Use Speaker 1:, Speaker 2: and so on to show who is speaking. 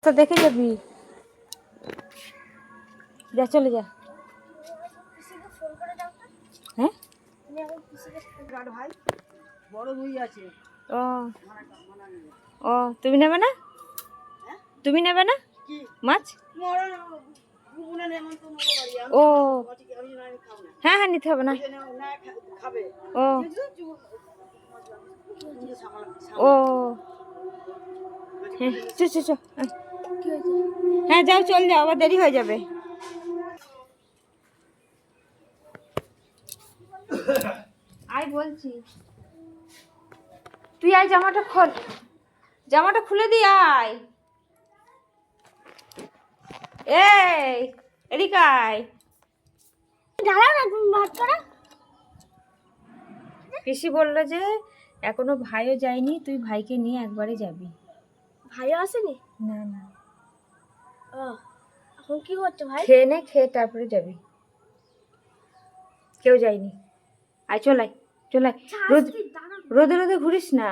Speaker 1: তো দেখে যাবি, যা চলে যা। হ্যাঁ ও ও, তুমি নেবে না? তুমি নেবে না মাছ? ও হ্যাঁ হ্যাঁ, নিতে হবে না। ও ও হ্যাঁ, চো চো চো। হ্যাঁ যাও, চল যাও, আবার দেরি হয়ে যাবে। আয় বলছি, তুই আয়, জামাটা খোল, জামাটা খুলে দি আয়। এই এদিকে আয়। পিসি বললো যে এখনো ভাইও যায়নি, তুই ভাইকে নিয়ে একবারে যাবি।
Speaker 2: ভাইও আসেনি?
Speaker 1: না না,
Speaker 2: এখন কি করছো ভাই?
Speaker 1: খেয়ে নে, খেয়ে তারপরে যাবি। কেউ যায়নি, আয় চল আয়, চল আয়। রোদে রোদে ঘুরিস না।